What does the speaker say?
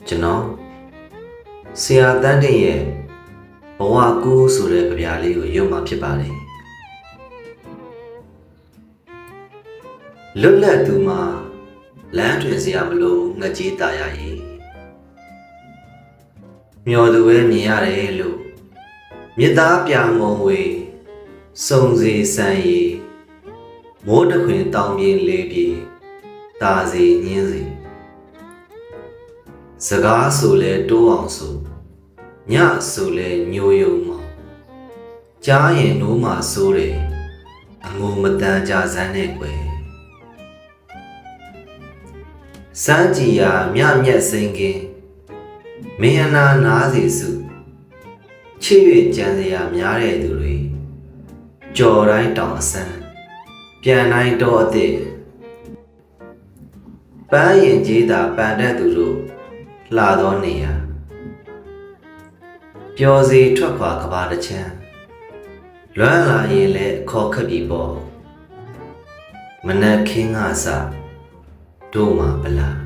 ကျွန်တော်ဆရာတန်းတင်ရဲ့ဘဝကူးဆိုတဲ့ကြပြလေးကိုရွတ်မှာဖြစ်ပါတယ်လွတ်လပ်သူမှာလမ်းထွင်စရာမလိုငကြေးတာရည်မျော်သူပဲမြင်ရတယ်လို့မြေသားပြငုံဝေစုံစီဆန်းရည်မိုးတခွင်တောင်ပြင်းလေးပြေတာစီညင်းစီစကားဆိုလဲတိုးအောင်ဆိုညဆိုလဲညိုယုံမောင်ကြားရင်နိုးမှဆိုးတယ်အငိုမတန်ကြစမ်းနဲ့ကွယ်စမ်းကြည်ရာမြမျက်စိန်ကင်းမင်းအနာနားစီစုချစ်၍ကြံစရာများတဲ့သူတွေကြော်တိုင်းတောင်အဆန်းပြန်တိုင်းတော့အစ်ပန်းရင်ကြီးသာပန်တဲ့သူတို့လှသောနေရာပျော်စီထွက်ခွာကဘာတစ်ချမ်းလွမ်းလာရင်လည်းခေါ်ခက်ပြီပေါ့မနက်ခင်းကစတို့မှာပလား